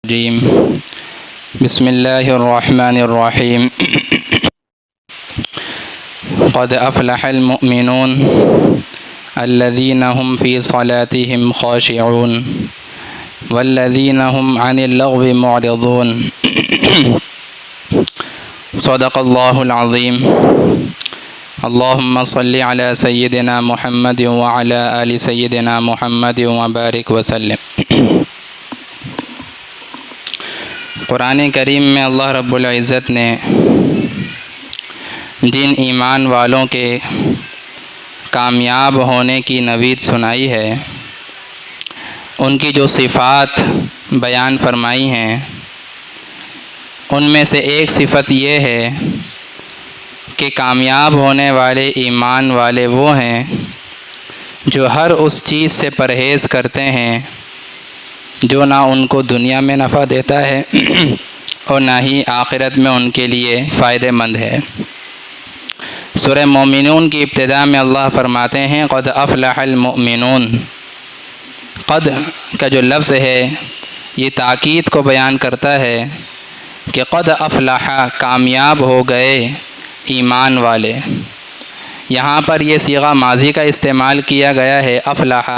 الرجیم بسم اللہ الرحمن الرحیم قد افلح المؤمنون الذین هم فی صلاتهم خاشعون والذین هم عن اللغو معرضون صدق اللہ العظیم اللہم صل علی سیدنا محمد وعلی آل سیدنا محمد وبارک وسلم۔ قرآن کریم میں اللہ رب العزت نے جن ایمان والوں کے کامیاب ہونے کی نوید سنائی ہے، ان کی جو صفات بیان فرمائی ہیں، ان میں سے ایک صفت یہ ہے کہ کامیاب ہونے والے ایمان والے وہ ہیں جو ہر اس چیز سے پرہیز کرتے ہیں جو نہ ان کو دنیا میں نفع دیتا ہے اور نہ ہی آخرت میں ان کے لیے فائدہ مند ہے۔ سورہ مومنون کی ابتدا میں اللہ فرماتے ہیں قد افلح المؤمنون۔ قد کا جو لفظ ہے یہ تاکید کو بیان کرتا ہے کہ قد افلح، کامیاب ہو گئے ایمان والے۔ یہاں پر یہ صیغہ ماضی کا استعمال کیا گیا ہے افلح،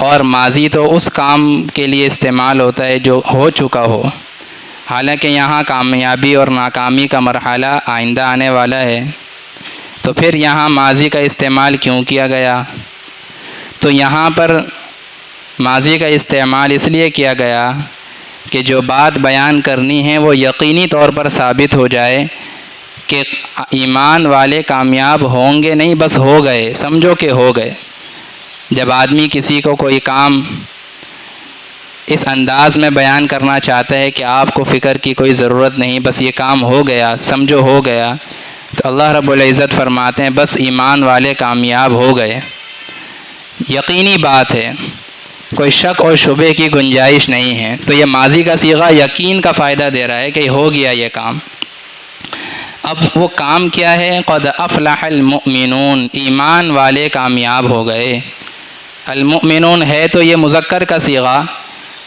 اور ماضی تو اس کام کے لیے استعمال ہوتا ہے جو ہو چکا ہو، حالانکہ یہاں کامیابی اور ناکامی کا مرحلہ آئندہ آنے والا ہے، تو پھر یہاں ماضی کا استعمال کیوں کیا گیا؟ تو یہاں پر ماضی کا استعمال اس لیے کیا گیا کہ جو بات بیان کرنی ہے وہ یقینی طور پر ثابت ہو جائے کہ ایمان والے کامیاب ہوں گے، نہیں بس ہو گئے، سمجھو کہ ہو گئے۔ جب آدمی کسی کو کوئی کام اس انداز میں بیان کرنا چاہتا ہے کہ آپ کو فکر کی کوئی ضرورت نہیں، بس یہ کام ہو گیا، سمجھو ہو گیا، تو اللہ رب العزت فرماتے ہیں بس ایمان والے کامیاب ہو گئے، یقینی بات ہے، کوئی شک اور شبہ کی گنجائش نہیں ہے۔ تو یہ ماضی کا صیغہ یقین کا فائدہ دے رہا ہے کہ ہو گیا یہ کام۔ اب وہ کام کیا ہے؟ قد افلح المؤمنون، ایمان والے کامیاب ہو گئے۔ المؤمنون ہے تو یہ مذکر کا صیغہ،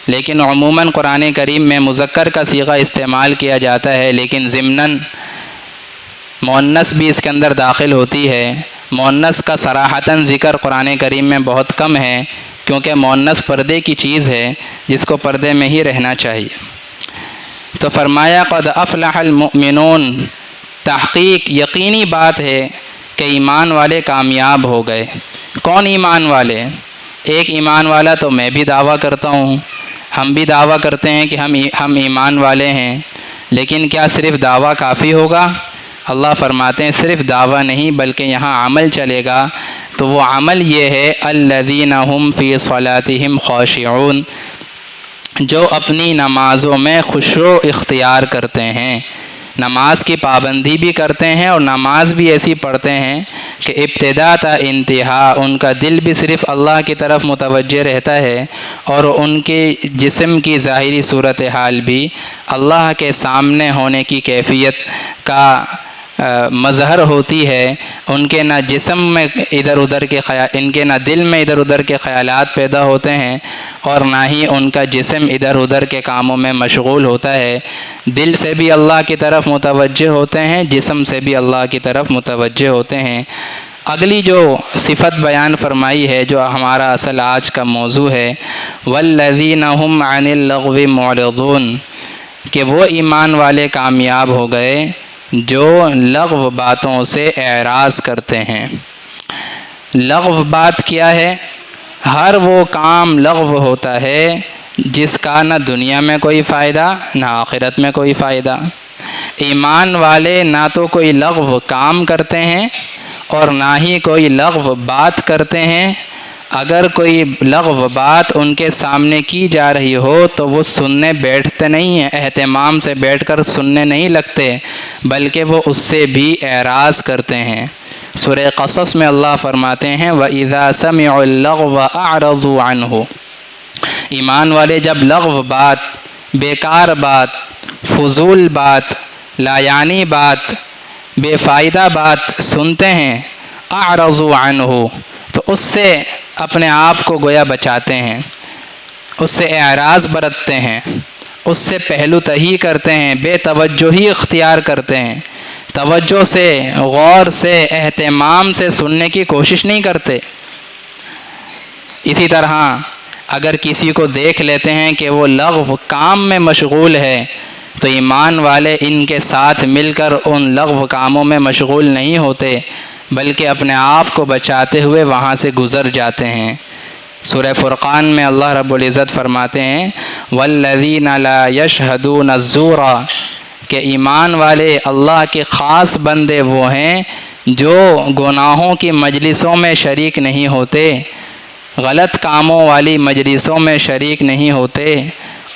لیکن عموماً قرآن کریم میں مذکر کا صیغہ استعمال کیا جاتا ہے، لیکن ضمناً مؤنث بھی اس کے اندر داخل ہوتی ہے۔ مؤنث کا صراحتاً ذکر قرآن کریم میں بہت کم ہے، کیونکہ مؤنث پردے کی چیز ہے جس کو پردے میں ہی رہنا چاہیے۔ تو فرمایا قد افلح المؤمنون، تحقیق یقینی بات ہے کہ ایمان والے کامیاب ہو گئے۔ کون ایمان والے؟ ایک ایمان والا تو میں بھی دعویٰ کرتا ہوں، ہم بھی دعویٰ کرتے ہیں کہ ہم ایمان والے ہیں، لیکن کیا صرف دعویٰ کافی ہوگا؟ اللہ فرماتے ہیں صرف دعویٰ نہیں بلکہ یہاں عمل چلے گا۔ تو وہ عمل یہ ہے الذین هم فی صلاتهم خاشعون، جو اپنی نمازوں میں خشوع اختیار کرتے ہیں، نماز کی پابندی بھی کرتے ہیں اور نماز بھی ایسی پڑھتے ہیں کہ ابتدا تا انتہا ان کا دل بھی صرف اللہ کی طرف متوجہ رہتا ہے، اور ان کے جسم کی ظاہری صورتحال بھی اللہ کے سامنے ہونے کی کیفیت کا مظہر ہوتی ہے۔ ان کے نہ جسم میں ادھر ادھر کے ان کے نہ دل میں ادھر ادھر کے خیالات پیدا ہوتے ہیں، اور نہ ہی ان کا جسم ادھر ادھر کے کاموں میں مشغول ہوتا ہے۔ دل سے بھی اللہ کی طرف متوجہ ہوتے ہیں، جسم سے بھی اللہ کی طرف متوجہ ہوتے ہیں۔ اگلی جو صفت بیان فرمائی ہے جو ہمارا اصل آج کا موضوع ہے، والذین هم عن اللغو معرضون، کہ وہ ایمان والے کامیاب ہو گئے جو لغو باتوں سے اعراض کرتے ہیں۔ لغو بات کیا ہے؟ ہر وہ کام لغو ہوتا ہے جس کا نہ دنیا میں کوئی فائدہ نہ آخرت میں کوئی فائدہ۔ ایمان والے نہ تو کوئی لغو کام کرتے ہیں اور نہ ہی کوئی لغو بات کرتے ہیں۔ اگر کوئی لغو بات ان کے سامنے کی جا رہی ہو تو وہ سننے بیٹھتے نہیں ہیں، اہتمام سے بیٹھ کر سننے نہیں لگتے، بلکہ وہ اس سے بھی اعراض کرتے ہیں۔ سورہ قصص میں اللہ فرماتے ہیں وَإِذَا سَمِعُوا اللَّغْوَ أَعْرَضُوا عَنْهُ، ایمان والے جب لغو بات، بیکار بات، فضول بات، لایعنی بات، بے فائدہ بات سنتے ہیں، اعرضوا عنہ، تو اس سے اپنے آپ کو گویا بچاتے ہیں، اس سے اعراض برتتے ہیں۔ اس سے پہلو تہی کرتے ہیں، بے توجہی اختیار کرتے ہیں، توجہ سے، غور سے، اہتمام سے سننے کی کوشش نہیں کرتے۔ اسی طرح اگر کسی کو دیکھ لیتے ہیں کہ وہ لغو کام میں مشغول ہے تو ایمان والے ان کے ساتھ مل کر ان لغو کاموں میں مشغول نہیں ہوتے، بلکہ اپنے آپ کو بچاتے ہوئے وہاں سے گزر جاتے ہیں۔ سورہ فرقان میں اللہ رب العزت فرماتے ہیں والذین لا یشہدون الزور، کہ ایمان والے اللہ کے خاص بندے وہ ہیں جو گناہوں کی مجلسوں میں شریک نہیں ہوتے، غلط کاموں والی مجلسوں میں شریک نہیں ہوتے،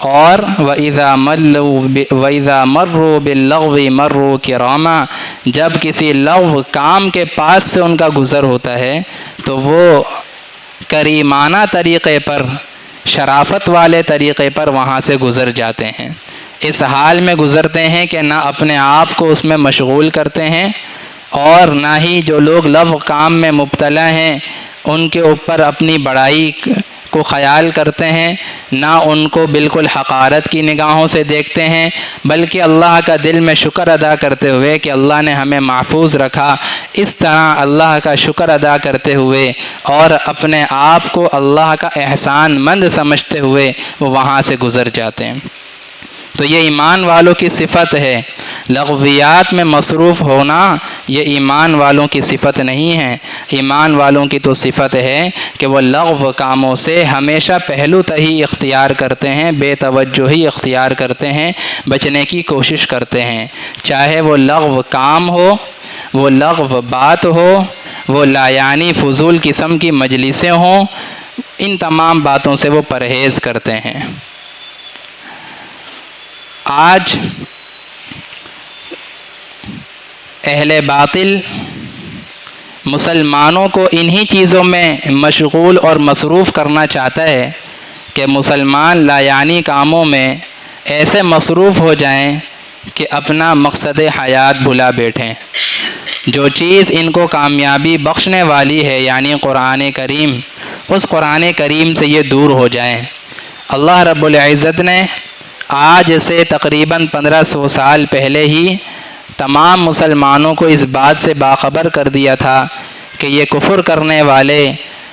اور وَإِذَا مَرُّوا بِاللَّغْوِ مَرُّوا كِرَامًا، جب کسی لغو کام کے پاس سے ان کا گزر ہوتا ہے تو وہ کریمانہ طریقے پر، شرافت والے طریقے پر وہاں سے گزر جاتے ہیں۔ اس حال میں گزرتے ہیں کہ نہ اپنے آپ کو اس میں مشغول کرتے ہیں، اور نہ ہی جو لوگ لغو کام میں مبتلا ہیں ان کے اوپر اپنی بڑائی کو خیال کرتے ہیں، نہ ان کو بالکل حقارت کی نگاہوں سے دیکھتے ہیں، بلکہ اللہ کا دل میں شکر ادا کرتے ہوئے کہ اللہ نے ہمیں محفوظ رکھا، اس طرح اللہ کا شکر ادا کرتے ہوئے اور اپنے آپ کو اللہ کا احسان مند سمجھتے ہوئے وہ وہاں سے گزر جاتے ہیں۔ تو یہ ایمان والوں کی صفت ہے۔ لغویات میں مصروف ہونا یہ ایمان والوں کی صفت نہیں ہے۔ ایمان والوں کی تو صفت ہے کہ وہ لغو کاموں سے ہمیشہ پہلو تہی اختیار کرتے ہیں، بے توجہی اختیار کرتے ہیں، بچنے کی کوشش کرتے ہیں، چاہے وہ لغو کام ہو، وہ لغو بات ہو، وہ لایعنی فضول قسم کی مجلسیں ہوں، ان تمام باتوں سے وہ پرہیز کرتے ہیں۔ آج اہل باطل مسلمانوں کو انہی چیزوں میں مشغول اور مصروف کرنا چاہتا ہے کہ مسلمان لایعنی کاموں میں ایسے مصروف ہو جائیں کہ اپنا مقصد حیات بھلا بیٹھیں۔ جو چیز ان کو کامیابی بخشنے والی ہے یعنی قرآن کریم، اس قرآن کریم سے یہ دور ہو جائیں۔ اللہ رب العزت نے آج سے تقریباً 1500 سال پہلے ہی تمام مسلمانوں کو اس بات سے باخبر کر دیا تھا کہ یہ کفر کرنے والے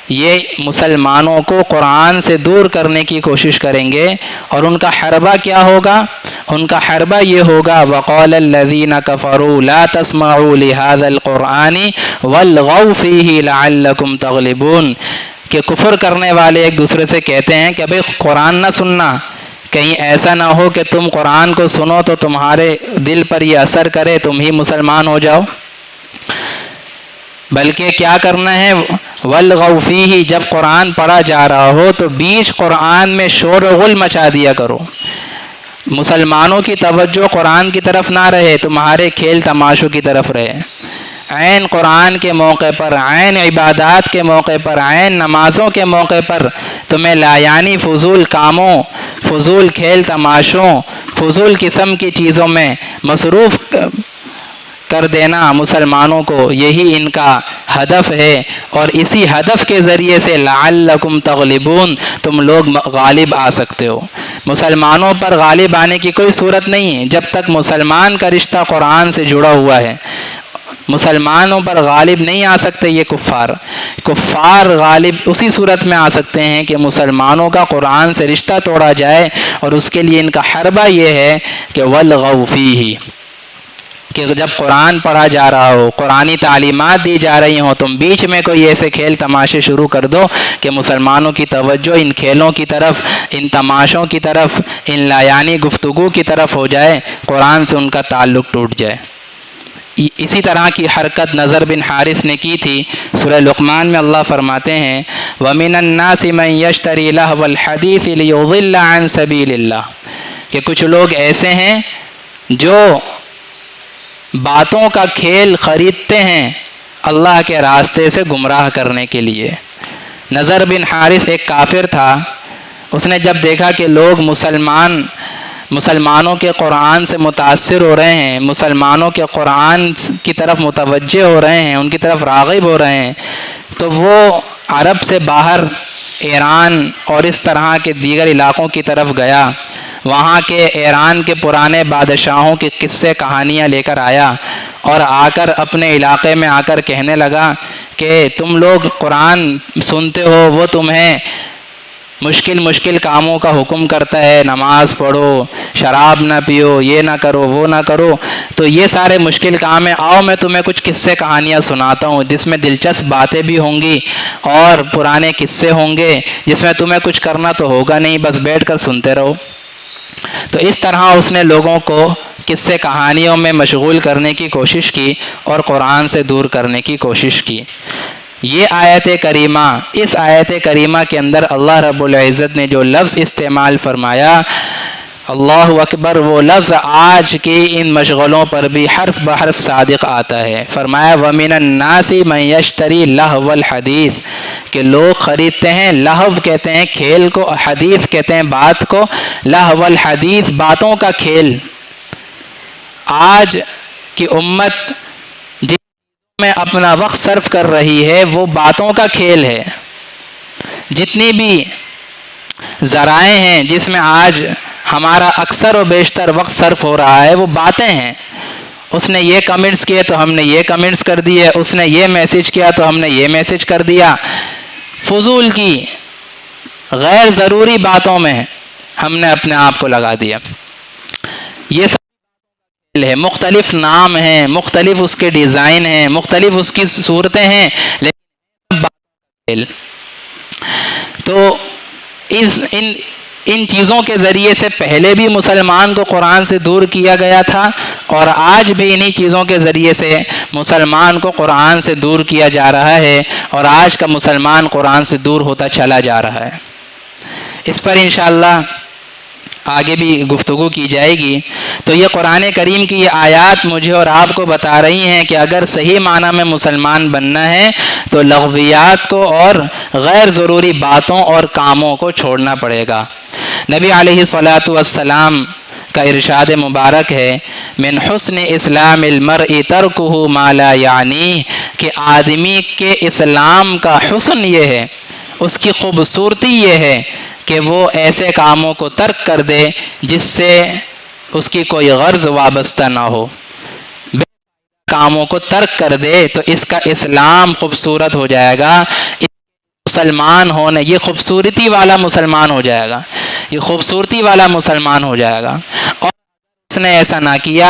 یہ مسلمانوں کو قرآن سے دور کرنے کی کوشش کریں گے، اور ان کا حربہ کیا ہوگا؟ ان کا حربہ یہ ہوگا وَقَالَ الَّذِينَ كَفَرُوا لَا تَسْمَعُوا لِهَذَا الْقُرْآنِ وَالْغَوْا فِيهِ لَعَلَّكُمْ تَغْلِبُونَ، کہ کفر کرنے والے ایک دوسرے سے کہتے ہیں کہ بھئی قرآن نہ سننا، کہیں ایسا نہ ہو کہ تم قرآن کو سنو تو تمہارے دل پر یہ اثر کرے، تم ہی مسلمان ہو جاؤ، بلکہ کیا کرنا ہے وَالْغَوْا فِيهِ، جب قرآن پڑھا جا رہا ہو تو بیچ قرآن میں شور و غل مچا دیا کرو، مسلمانوں کی توجہ قرآن کی طرف نہ رہے، تمہارے کھیل تماشوں کی طرف رہے۔ عین قرآن کے موقع پر، عین عبادات کے موقع پر، عین نمازوں کے موقع پر تمہیں لایعنی فضول کاموں، فضول کھیل تماشوں، فضول قسم کی چیزوں میں مصروف کر دینا مسلمانوں کو، یہی ان کا ہدف ہے، اور اسی ہدف کے ذریعے سے لعلکم تغلبون، تم لوگ غالب آ سکتے ہو۔ مسلمانوں پر غالب آنے کی کوئی صورت نہیں ہے جب تک مسلمان کا رشتہ قرآن سے جڑا ہوا ہے۔ مسلمانوں پر غالب نہیں آ سکتے یہ کفار غالب اسی صورت میں آ سکتے ہیں کہ مسلمانوں کا قرآن سے رشتہ توڑا جائے، اور اس کے لیے ان کا حربہ یہ ہے کہ وَالْغَوْا فِيهِ، کہ جب قرآن پڑھا جا رہا ہو، قرآنی تعلیمات دی جا رہی ہوں، تم بیچ میں کوئی ایسے کھیل تماشے شروع کر دو کہ مسلمانوں کی توجہ ان کھیلوں کی طرف، ان تماشوں کی طرف، ان لایعنی گفتگو کی طرف ہو جائے، قرآن سے ان کا تعلق ٹوٹ جائے۔ اسی طرح کی حرکت نضر بن حارث نے کی تھی۔ سورہ لقمان میں اللہ فرماتے ہیں وَمِنَ النَّاسِ مَن يَشْتَرِي لَهْوَ الْحَدِيثِ لِيُضِلَّ عَن سَبِيلِ اللَّهِ، کہ کچھ لوگ ایسے ہیں جو باتوں کا کھیل خریدتے ہیں اللہ کے راستے سے گمراہ کرنے کے لیے۔ نضر بن حارث ایک کافر تھا، اس نے جب دیکھا کہ لوگ مسلمانوں کے قرآن سے متاثر ہو رہے ہیں، مسلمانوں کے قرآن کی طرف متوجہ ہو رہے ہیں، ان کی طرف راغب ہو رہے ہیں، تو وہ عرب سے باہر ایران اور اس طرح کے دیگر علاقوں کی طرف گیا۔ وہاں کے ایران کے پرانے بادشاہوں کی قصے کہانیاں لے کر آیا اور آ کر اپنے علاقے میں آ کر کہنے لگا کہ تم لوگ قرآن سنتے ہو، وہ تمہیں مشکل کاموں کا حکم کرتا ہے، نماز پڑھو، شراب نہ پیو، یہ نہ کرو، وہ نہ کرو، تو یہ سارے مشکل کام ہیں، آؤ میں تمہیں کچھ قصے کہانیاں سناتا ہوں جس میں دلچسپ باتیں بھی ہوں گی اور پرانے قصے ہوں گے جس میں تمہیں کچھ کرنا تو ہوگا نہیں، بس بیٹھ کر سنتے رہو۔ تو اس طرح اس نے لوگوں کو قصے کہانیوں میں مشغول کرنے کی کوشش کی اور قرآن سے دور کرنے کی کوشش کی۔ یہ آیت کریمہ، اس آیت کریمہ کے اندر اللہ رب العزت نے جو لفظ استعمال فرمایا، اللہ اکبر، وہ لفظ آج کی ان مشغلوں پر بھی حرف بحرف صادق آتا ہے۔ فرمایا وَمِنَ النَّاسِ مَن يَشْتَرِي لَهْوَ الْحَدِيثِ، کہ لوگ خریدتے ہیں، لہو کہتے ہیں کھیل کو، حدیث کہتے ہیں بات کو، لہو الحدیث باتوں کا کھیل۔ آج کی امت میں اپنا وقت صرف کر رہی ہے وہ باتوں کا کھیل ہے۔ جتنی بھی ذرائع ہیں جس میں آج ہمارا اکثر و بیشتر وقت صرف ہو رہا ہے وہ باتیں ہیں۔ اس نے یہ کمنٹس کیے تو ہم نے یہ کمنٹس کر دیے، اس نے یہ میسج کیا تو ہم نے یہ میسج کر دیا۔ فضول کی غیر ضروری باتوں میں ہم نے اپنے آپ کو لگا دیا۔ یہ ہے، مختلف نام ہیں، مختلف اس کے ڈیزائن ہیں، مختلف اس کی صورتیں ہیں، لیکن تو ان چیزوں کے ذریعے سے پہلے بھی مسلمان کو قرآن سے دور کیا گیا تھا اور آج بھی انہی چیزوں کے ذریعے سے مسلمان کو قرآن سے دور کیا جا رہا ہے، اور آج کا مسلمان قرآن سے دور ہوتا چلا جا رہا ہے۔ اس پر انشاءاللہ آگے بھی گفتگو کی جائے گی۔ تو یہ قرآن کریم کی یہ آیات مجھے اور آپ کو بتا رہی ہیں کہ اگر صحیح معنی میں مسلمان بننا ہے تو لغویات کو اور غیر ضروری باتوں اور کاموں کو چھوڑنا پڑے گا۔ نبی علیہ الصلاۃ والسلام کا ارشاد مبارک ہے، من حسن اسلام المرء ترکہ ما لا یعنیہ، کہ آدمی کے اسلام کا حسن یہ ہے، اس کی خوبصورتی یہ ہے کہ وہ ایسے کاموں کو ترک کر دے جس سے اس کی کوئی غرض وابستہ نہ ہو، کاموں کو ترک کر دے تو اس کا اسلام خوبصورت ہو جائے گا، مسلمان ہونے یہ خوبصورتی والا مسلمان ہو جائے گا، یہ خوبصورتی والا مسلمان ہو جائے گا۔ اور اس نے ایسا نہ کیا،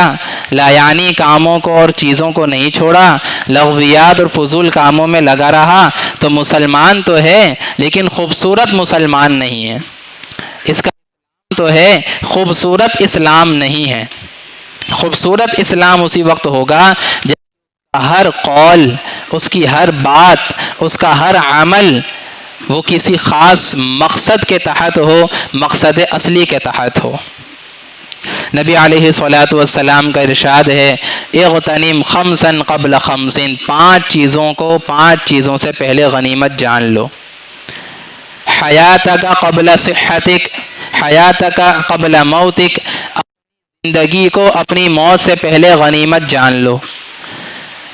لایانی کاموں کو اور چیزوں کو نہیں چھوڑا، لغویات اور فضول کاموں میں لگا رہا، تو مسلمان تو ہے لیکن خوبصورت مسلمان نہیں ہے، اس کا تو ہے خوبصورت اسلام نہیں ہے۔ خوبصورت اسلام اسی وقت ہوگا جب ہر قول، اس کی ہر بات، اس کا ہر عمل وہ کسی خاص مقصد کے تحت ہو، مقصد اصلی کے تحت ہو۔ نبی علیہ الصلاۃ والسلام کا ارشاد ہے، اغتنم خمسا قبل خمس، پانچ چیزوں سے پہلے غنیمت جان لو۔ حیاتک قبل صحتک، حیاتک قبل موتک، زندگی کو اپنی موت سے پہلے غنیمت جان لو۔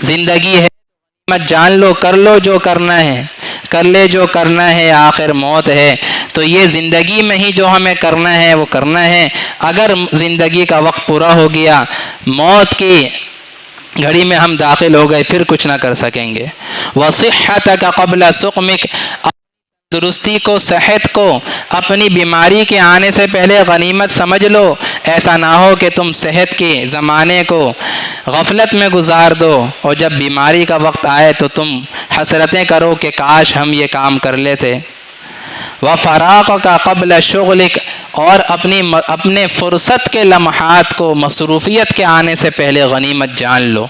زندگی ہے غنیمت جان لو، کر لو جو کرنا ہے، کر لے جو کرنا ہے، آخر موت ہے۔ تو یہ زندگی میں ہی جو ہمیں کرنا ہے وہ کرنا ہے۔ اگر زندگی کا وقت پورا ہو گیا، موت کی گھڑی میں ہم داخل ہو گئے، پھر کچھ نہ کر سکیں گے۔ وصحتک قبل سقمک، درستی کو، صحت کو اپنی بیماری کے آنے سے پہلے غنیمت سمجھ لو۔ ایسا نہ ہو کہ تم صحت کے زمانے کو غفلت میں گزار دو اور جب بیماری کا وقت آئے تو تم حسرتیں کرو کہ کاش ہم یہ کام کر لیتے۔ وفراقک قبل شغلک، اور اپنے فرصت کے لمحات کو مصروفیت کے آنے سے پہلے غنیمت جان لو،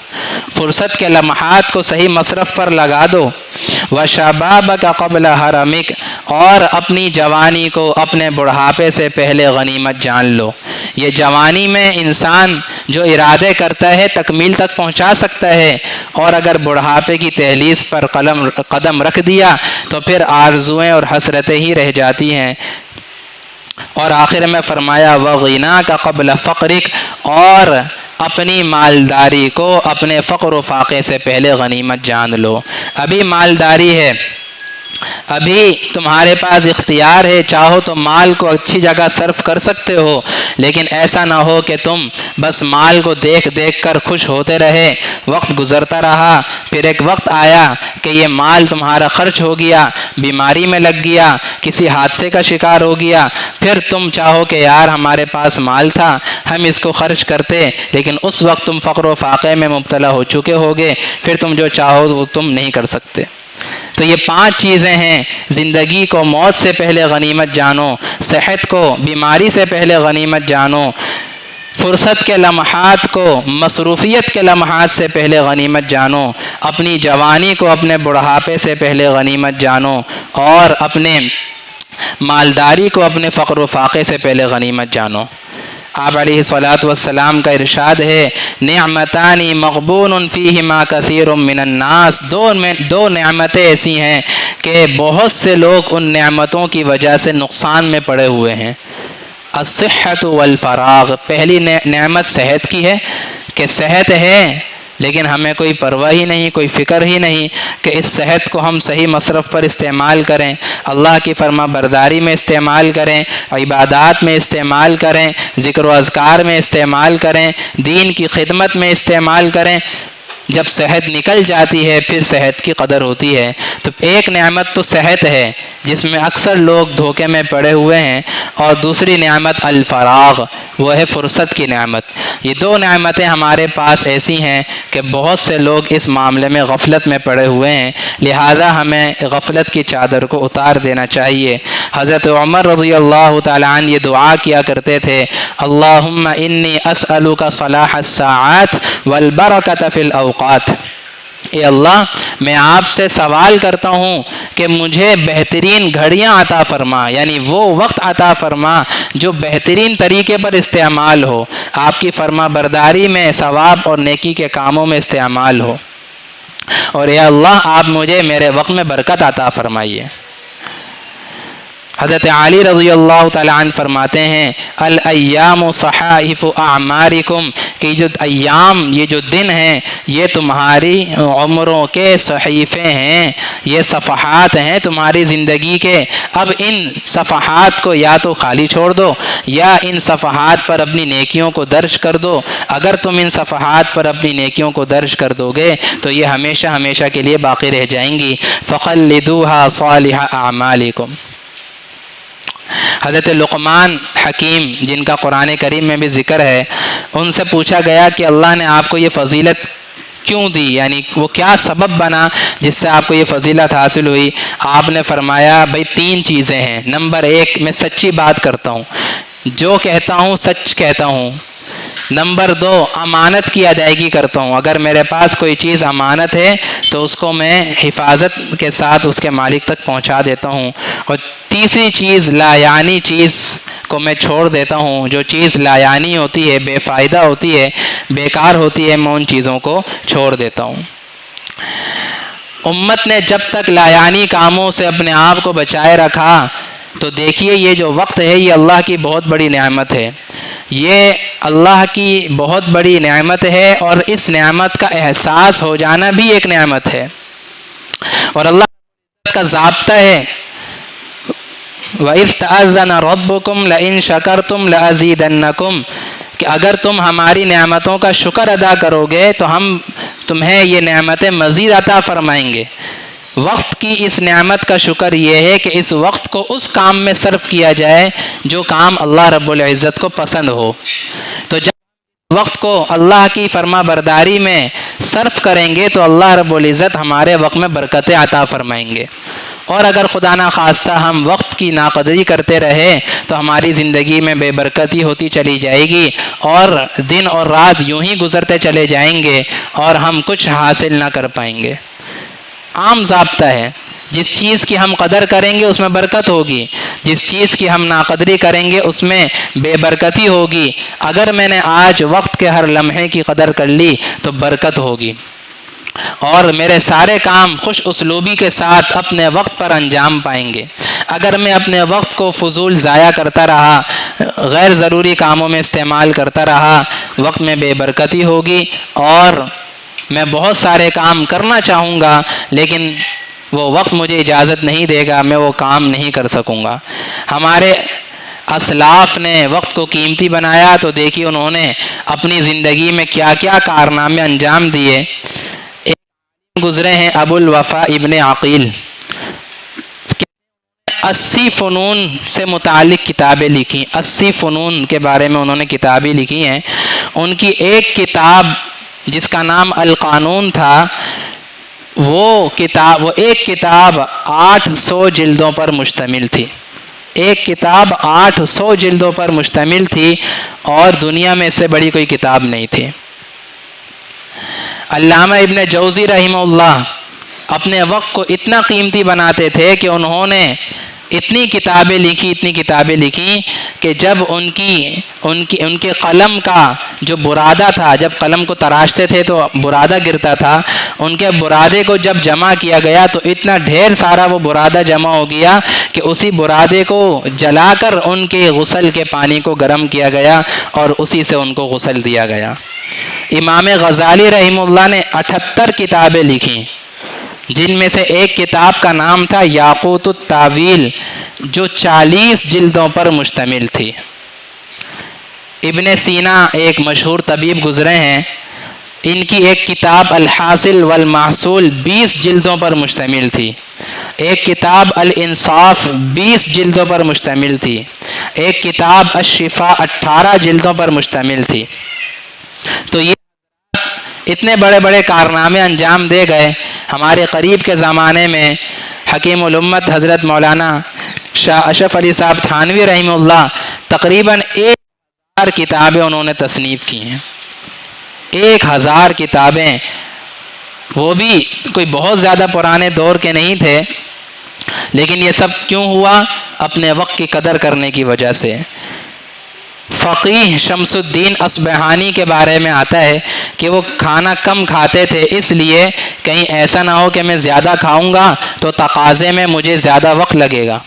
فرصت کے لمحات کو صحیح مصرف پر لگا دو۔ وشبابک قبل حرمک، اور اپنی جوانی کو اپنے بڑھاپے سے پہلے غنیمت جان لو۔ یہ جوانی میں انسان جو ارادے کرتا ہے تکمیل تک پہنچا سکتا ہے، اور اگر بڑھاپے کی دہلیز پر قدم رکھ دیا تو پھر آرزوئیں اور حسرتیں ہی رہ جاتی ہیں۔ اور آخر میں فرمایا وغناک قبل فقرک، اور اپنی مالداری کو اپنے فقر و فاقے سے پہلے غنیمت جان لو۔ ابھی مالداری ہے، ابھی تمہارے پاس اختیار ہے، چاہو تو مال کو اچھی جگہ صرف کر سکتے ہو، لیکن ایسا نہ ہو کہ تم بس مال کو دیکھ دیکھ کر خوش ہوتے رہے، وقت گزرتا رہا، پھر ایک وقت آیا کہ یہ مال تمہارا خرچ ہو گیا، بیماری میں لگ گیا، کسی حادثے کا شکار ہو گیا، پھر تم چاہو کہ یار ہمارے پاس مال تھا، ہم اس کو خرچ کرتے، لیکن اس وقت تم فقر و فاقے میں مبتلا ہو چکے ہوگے، پھر تم جو چاہو وہ تم نہیں کر سکتے۔ تو یہ 5 چیزیں ہیں، زندگی کو موت سے پہلے غنیمت جانو، صحت کو بیماری سے پہلے غنیمت جانو، فرصت کے لمحات کو مصروفیت کے لمحات سے پہلے غنیمت جانو، اپنی جوانی کو اپنے بڑھاپے سے پہلے غنیمت جانو، اور اپنے مالداری کو اپنے فقر و فاقے سے پہلے غنیمت جانو۔ آپ علیہ الصلاۃ والسلام کا ارشاد ہے، نعمتان مغبون فیہما کثیر من الناس، دو نعمتیں ایسی ہیں کہ بہت سے لوگ ان نعمتوں کی وجہ سے نقصان میں پڑے ہوئے ہیں۔ الصحۃ والفراغ، پہلی نعمت صحت کی ہے کہ صحت ہے لیکن ہمیں کوئی پرواہ ہی نہیں، کوئی فکر ہی نہیں کہ اس صحت کو ہم صحیح مصرف پر استعمال کریں، اللہ کی فرما برداری میں استعمال کریں، عبادات میں استعمال کریں، ذکر و اذکار میں استعمال کریں، دین کی خدمت میں استعمال کریں۔ جب صحت نکل جاتی ہے پھر صحت کی قدر ہوتی ہے۔ تو ایک نعمت تو صحت ہے جس میں اکثر لوگ دھوکے میں پڑے ہوئے ہیں، اور دوسری نعمت الفراغ، وہ ہے فرصت کی نعمت۔ یہ 2 نعمتیں ہمارے پاس ایسی ہیں کہ بہت سے لوگ اس معاملے میں غفلت میں پڑے ہوئے ہیں، لہذا ہمیں غفلت کی چادر کو اتار دینا چاہیے۔ حضرت عمر رضی اللہ تعالیٰ عنہ یہ دعا کیا کرتے تھے، اللہم انی اسألک صلاح الساعات والبرکۃ فی الاوقات، اے اللہ میں آپ سے سوال کرتا ہوں کہ مجھے بہترین گھڑیاں عطا فرما، یعنی وہ وقت عطا فرما جو بہترین طریقے پر استعمال ہو، آپ کی فرما برداری میں، ثواب اور نیکی کے کاموں میں استعمال ہو، اور اے اللہ آپ مجھے میرے وقت میں برکت عطا فرمائیے۔ حضرت علی رضی اللہ تعالیٰ عنہ فرماتے ہیں، الایام صحائف اعمارکم، کہ جو ایام، یہ جو دن ہیں یہ تمہاری عمروں کے صحیفے ہیں، یہ صفحات ہیں تمہاری زندگی کے۔ اب ان صفحات کو یا تو خالی چھوڑ دو یا ان صفحات پر اپنی نیکیوں کو درج کر دو۔ اگر تم ان صفحات پر اپنی نیکیوں کو درج کر دو گے تو یہ ہمیشہ ہمیشہ کے لیے باقی رہ جائیں گی۔ فخلدوها صالح اعمالکم۔ حضرت لقمان حکیم جن کا قرآن کریم میں بھی ذکر ہے، ان سے پوچھا گیا کہ اللہ نے آپ کو یہ فضیلت کیوں دی، یعنی وہ کیا سبب بنا جس سے آپ کو یہ فضیلت حاصل ہوئی؟ آپ نے فرمایا بھائی 3 چیزیں ہیں۔ نمبر 1، میں سچی بات کرتا ہوں، جو کہتا ہوں سچ کہتا ہوں۔ نمبر 2، امانت کی ادائیگی کرتا ہوں، اگر میرے پاس کوئی چیز امانت ہے تو اس کو میں حفاظت کے ساتھ اس کے مالک تک پہنچا دیتا ہوں۔ اور تیسری چیز، لا یعنی چیز کو میں چھوڑ دیتا ہوں، جو چیز لا یعنی ہوتی ہے، بے فائدہ ہوتی ہے، بیکار ہوتی ہے، میں ان چیزوں کو چھوڑ دیتا ہوں۔ امت نے جب تک لا یعنی کاموں سے اپنے آپ کو بچائے رکھا تو دیکھیے یہ جو وقت ہے یہ اللہ کی بہت بڑی نعمت ہے، یہ اللہ کی بہت بڑی نعمت ہے، اور اس نعمت کا احساس ہو جانا بھی ایک نعمت ہے، اور اللہ کا ضابطہ ہے، وَإِذْ تَأَذَّنَ رَبُّكُمْ لَئِن شَكَرْتُمْ لَأَزِيدَنَّكُمْ، کہ اگر تم ہماری نعمتوں کا شکر ادا کرو گے تو ہم تمہیں یہ نعمتیں مزید عطا فرمائیں گے۔ وقت کی اس نعمت کا شکر یہ ہے کہ اس وقت کو اس کام میں صرف کیا جائے جو کام اللہ رب العزت کو پسند ہو۔ تو جب وقت کو اللہ کی فرما برداری میں صرف کریں گے تو اللہ رب العزت ہمارے وقت میں برکتیں عطا فرمائیں گے، اور اگر خدا نخواستہ ہم وقت کی ناقدری کرتے رہے تو ہماری زندگی میں بے برکتی ہوتی چلی جائے گی، اور دن اور رات یوں ہی گزرتے چلے جائیں گے اور ہم کچھ حاصل نہ کر پائیں گے۔ عام ضابطہ ہے، جس چیز کی ہم قدر کریں گے اس میں برکت ہوگی، جس چیز کی ہم ناقدری کریں گے اس میں بے برکتی ہوگی۔ اگر میں نے آج وقت کے ہر لمحے کی قدر کر لی تو برکت ہوگی، اور میرے سارے کام خوش اسلوبی کے ساتھ اپنے وقت پر انجام پائیں گے۔ اگر میں اپنے وقت کو فضول ضائع کرتا رہا، غیر ضروری کاموں میں استعمال کرتا رہا، وقت میں بے برکتی ہوگی، اور میں بہت سارے کام کرنا چاہوں گا لیکن وہ وقت مجھے اجازت نہیں دے گا، میں وہ کام نہیں کر سکوں گا۔ ہمارے اسلاف نے وقت کو قیمتی بنایا تو دیکھیے انہوں نے اپنی زندگی میں کیا کیا کارنامے انجام دیے۔ ایک گزرے ہیں ابو الوفا ابن عقیل، 80 فنون سے متعلق کتابیں لکھی، 80 فنون کے بارے میں انہوں نے کتابیں لکھی ہیں۔ ان کی ایک کتاب جس کا نام القانون تھا، وہ ایک کتاب 800 جلدوں پر مشتمل تھی۔ ایک کتاب 800 جلدوں پر مشتمل تھی اور دنیا میں اس سے بڑی کوئی کتاب نہیں تھی۔ علامہ ابن جوزی رحمہ اللہ اپنے وقت کو اتنا قیمتی بناتے تھے کہ انہوں نے اتنی کتابیں لکھی کہ جب ان کے قلم کا جو برادہ تھا، جب قلم کو تراشتے تھے تو برادہ گرتا تھا، ان کے برادے کو جب جمع کیا گیا تو اتنا ڈھیر سارا وہ برادہ جمع ہو گیا کہ اسی برادے کو جلا کر ان کے غسل کے پانی کو گرم کیا گیا اور اسی سے ان کو غسل دیا گیا۔ امام غزالی رحمہ اللہ نے 78 کتابیں لکھیں، جن میں سے ایک کتاب کا نام تھا یاقوت التاویل، جو 40 جلدوں پر مشتمل تھی۔ ابن سینا ایک مشہور طبیب گزرے ہیں، ان کی ایک کتاب الحاصل والمحصول 20 جلدوں پر مشتمل تھی۔ ایک کتاب الانصاف 20 جلدوں پر مشتمل تھی۔ ایک کتاب الشفاء 18 جلدوں پر مشتمل تھی۔ تو یہ اتنے بڑے بڑے کارنامے انجام دے گئے۔ ہمارے قریب کے زمانے میں حکیم الامت حضرت مولانا شاہ اشرف علی صاحب تھانوی رحمہ اللہ تقریباً 1000 کتابیں انہوں نے تصنیف کی ہیں۔ 1000 کتابیں، وہ بھی کوئی بہت زیادہ پرانے دور کے نہیں تھے، لیکن یہ سب کیوں ہوا؟ اپنے وقت کی قدر کرنے کی وجہ سے۔ فقیہ شمس الدین اصبہانی کے بارے میں آتا ہے کہ وہ کھانا کم کھاتے تھے، اس لیے کہیں ایسا نہ ہو کہ میں زیادہ کھاؤں گا تو تقاضے میں مجھے زیادہ وقت لگے گا،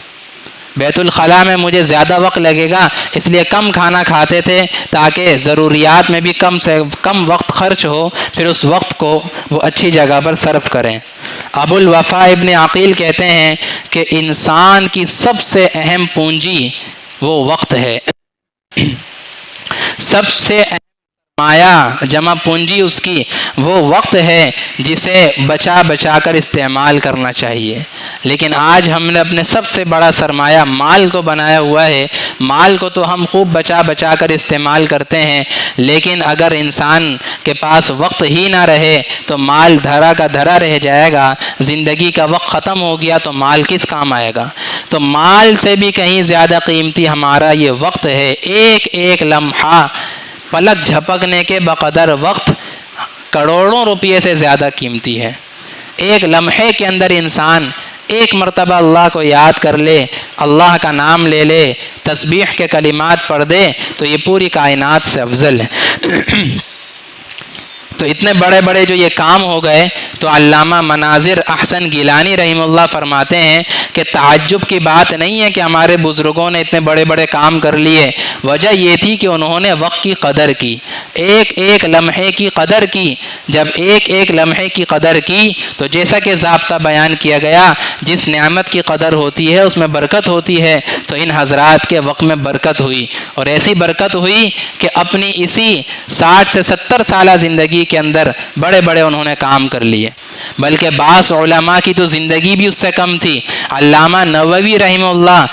بیت الخلاء میں مجھے زیادہ وقت لگے گا، اس لیے کم کھانا کھاتے تھے تاکہ ضروریات میں بھی کم سے کم وقت خرچ ہو، پھر اس وقت کو وہ اچھی جگہ پر صرف کریں۔ ابو الوفا ابن عقیل کہتے ہیں کہ انسان کی سب سے اہم پونجی وہ وقت ہے، سب سے سرمایہ جمع پونجی اس کی وہ وقت ہے، جسے بچا بچا کر استعمال کرنا چاہیے۔ لیکن آج ہم نے اپنے سب سے بڑا سرمایہ مال کو بنایا ہوا ہے۔ مال کو تو ہم خوب بچا بچا کر استعمال کرتے ہیں، لیکن اگر انسان کے پاس وقت ہی نہ رہے تو مال دھرا کا دھرا رہ جائے گا۔ زندگی کا وقت ختم ہو گیا تو مال کس کام آئے گا؟ تو مال سے بھی کہیں زیادہ قیمتی ہمارا یہ وقت ہے۔ ایک ایک لمحہ پلک جھپکنے کے بقدر وقت کروڑوں روپئے سے زیادہ قیمتی ہے۔ ایک لمحے کے اندر انسان ایک مرتبہ اللہ کو یاد کر لے، اللہ کا نام لے لے، تسبیح کے کلمات پڑھ دے تو یہ پوری کائنات سے افضل ہے۔ تو اتنے بڑے بڑے جو یہ کام ہو گئے، تو علامہ مناظر احسن گیلانی رحمہ اللہ فرماتے ہیں کہ تعجب کی بات نہیں ہے کہ ہمارے بزرگوں نے اتنے بڑے بڑے کام کر لیے، وجہ یہ تھی کہ انہوں نے وقت کی قدر کی، ایک ایک لمحے کی قدر کی۔ جب ایک ایک لمحے کی قدر کی تو جیسا کہ ضابطہ بیان کیا گیا، جس نعمت کی قدر ہوتی ہے اس میں برکت ہوتی ہے، تو ان حضرات کے وقت میں برکت ہوئی، اور ایسی برکت ہوئی کہ اپنی اسی 60 سے 70 سالہ زندگی کے اندر بڑے بڑے انہوں نے کام کر لیے۔ بلکہ بعض علماء کی تو زندگی بھی اس سے کم تھی۔ علامہ نووی رحمہ اللہ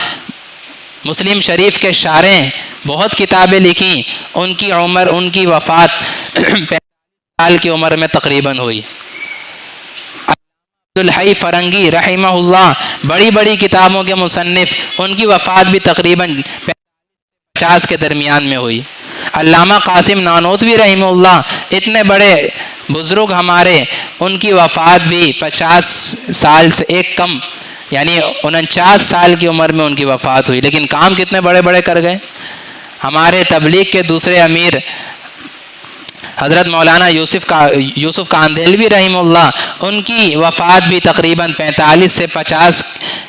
مسلم شریف کے شارح، بہت کتابیں لکھی، ان کی وفات 45 سال کی عمر میں تقریباً ہوئی۔ عبدالحی فرنگی رحمہ اللہ بڑی بڑی کتابوں کے مصنف، ان کی وفات بھی تقریباً 50 کے درمیان میں ہوئی۔ علامہ قاسم نانوتوی رحمہ اللہ اتنے بڑے بزرگ ہمارے، ان کی وفات بھی 50 سال سے ایک کم، یعنی 49 سال کی عمر میں ان کی وفات ہوئی، لیکن کام کتنے بڑے بڑے کر گئے۔ ہمارے تبلیغ کے دوسرے امیر حضرت مولانا یوسف کاندھیلوی رحمہ اللہ، ان کی وفات بھی تقریباً 45 سے 50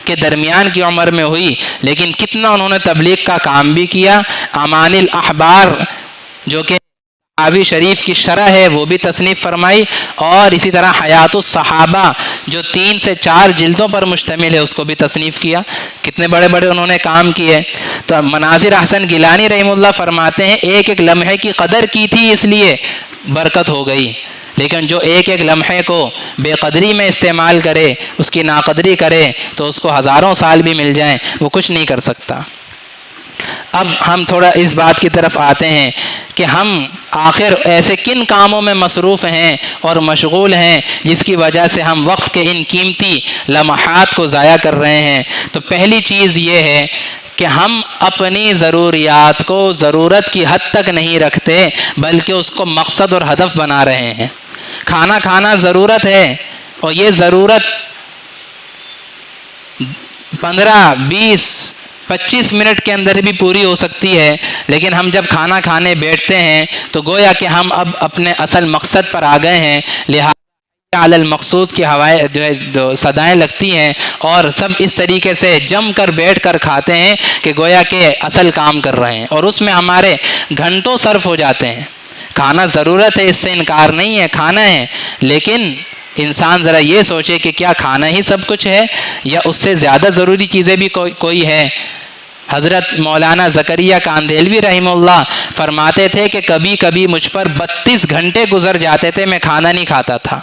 کے درمیان کی عمر میں ہوئی، لیکن کتنا انہوں نے تبلیغ کا کام بھی کیا۔ امان الاحبار جو کہ حاوی شریف کی شرح ہے وہ بھی تصنیف فرمائی، اور اسی طرح حیات الصحابہ جو 3 سے 4 جلدوں پر مشتمل ہے اس کو بھی تصنیف کیا۔ کتنے بڑے بڑے انہوں نے کام کیے۔ تو مناظر احسن گیلانی رحمہ اللہ فرماتے ہیں ایک ایک لمحے کی قدر کی تھی اس لیے برکت ہو گئی، لیکن جو ایک ایک لمحے کو بے قدری میں استعمال کرے، اس کی ناقدری کرے، تو اس کو ہزاروں سال بھی مل جائیں وہ کچھ نہیں کر سکتا۔ اب ہم تھوڑا اس بات کی طرف آتے ہیں کہ ہم آخر ایسے کن کاموں میں مصروف ہیں اور مشغول ہیں جس کی وجہ سے ہم وقت کے ان قیمتی لمحات کو ضائع کر رہے ہیں۔ تو پہلی چیز یہ ہے کہ ہم اپنی ضروریات کو ضرورت کی حد تک نہیں رکھتے بلکہ اس کو مقصد اور ہدف بنا رہے ہیں۔ کھانا کھانا ضرورت ہے، اور یہ ضرورت 15 20 25 منٹ کے اندر بھی پوری ہو سکتی ہے، لیکن ہم جب کھانا کھانے بیٹھتے ہیں تو گویا کہ ہم اب اپنے اصل مقصد پر آ گئے ہیں، لہٰذا علی المقصود کی ہوائیں جو صدائیں لگتی ہیں، اور سب اس طریقے سے جم کر بیٹھ کر کھاتے ہیں کہ گویا کہ اصل کام کر رہے ہیں، اور اس میں ہمارے گھنٹوں صرف ہو جاتے ہیں۔ کھانا ضرورت ہے، اس سے انکار نہیں ہے، کھانا ہے، لیکن انسان ذرا یہ سوچے کہ کیا کھانا ہی سب کچھ ہے یا اس سے زیادہ ضروری چیزیں بھی کوئی ہے۔ حضرت مولانا زکریا کاندھیلوی رحمہ اللہ فرماتے تھے کہ کبھی کبھی مجھ پر 32 گھنٹے گزر جاتے تھے، میں کھانا نہیں کھاتا تھا۔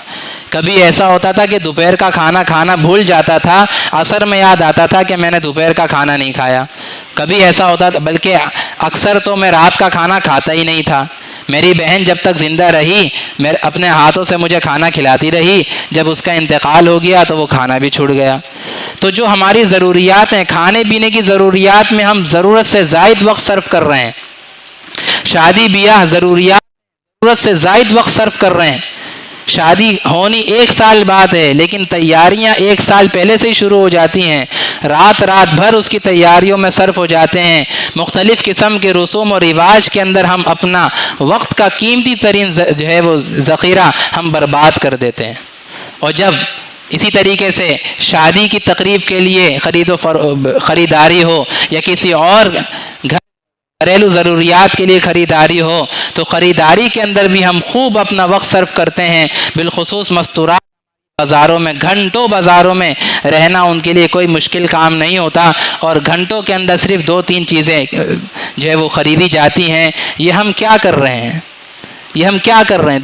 کبھی ایسا ہوتا تھا کہ دوپہر کا کھانا کھانا بھول جاتا تھا، عصر میں یاد آتا تھا کہ میں نے دوپہر کا کھانا نہیں کھایا۔ کبھی ایسا ہوتا تھا، بلکہ اکثر تو میں رات کا کھانا کھاتا ہی نہیں تھا۔ میری بہن جب تک زندہ رہی اپنے ہاتھوں سے مجھے کھانا کھلاتی رہی، جب اس کا انتقال ہو گیا تو وہ کھانا بھی چھوٹ گیا۔ تو جو ہماری ضروریات ہیں، کھانے پینے کی ضروریات میں ہم ضرورت سے زائد وقت صرف کر رہے ہیں۔ شادی بیاہ ضرورت سے زائد وقت صرف کر رہے ہیں۔ شادی ہونی 1 سال بعد ہے، لیکن تیاریاں 1 سال پہلے سے ہی شروع ہو جاتی ہیں۔ رات بھر اس کی تیاریوں میں صرف ہو جاتے ہیں۔ مختلف قسم کے رسوم و رواج کے اندر ہم اپنا وقت کا قیمتی ترین جو ہے وہ ذخیرہ ہم برباد کر دیتے ہیں۔ اور جب اسی طریقے سے شادی کی تقریب کے لیے خریداری ہو یا کسی اور گھریلو ضروریات کے لیے خریداری ہو، تو خریداری کے اندر بھی ہم خوب اپنا وقت صرف کرتے ہیں۔ بالخصوص مستورات بازاروں میں، گھنٹوں بازاروں میں رہنا ان کے لیے کوئی مشکل کام نہیں ہوتا، اور گھنٹوں کے اندر صرف 2-3 چیزیں جو ہے وہ خریدی جاتی ہیں۔ یہ ہم کیا کر رہے ہیں؟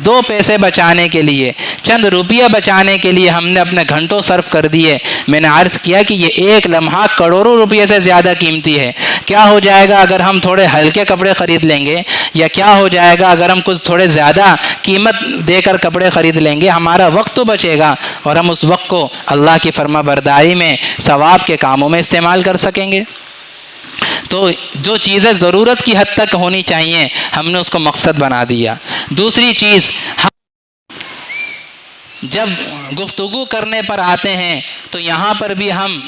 2 پیسے بچانے کے لیے، چند روپیہ بچانے کے لیے ہم نے اپنے گھنٹوں صرف کر دیے۔ میں نے عرض کیا کہ یہ ایک لمحہ کروڑوں روپیے سے زیادہ قیمتی ہے۔ کیا ہو جائے گا اگر ہم تھوڑے ہلکے کپڑے خرید لیں گے، یا کیا ہو جائے گا اگر ہم کچھ تھوڑے زیادہ قیمت دے کر کپڑے خرید لیں گے؟ ہمارا وقت تو بچے گا، اور ہم اس وقت کو اللہ کی فرما برداری میں، ثواب کے کاموں میں استعمال کر سکیں گے۔ تو جو چیزیں ضرورت کی حد تک ہونی چاہیے ہم نے اس کو مقصد بنا دیا۔ دوسری چیز، ہم جب گفتگو کرنے پر آتے ہیں تو یہاں پر بھی ہم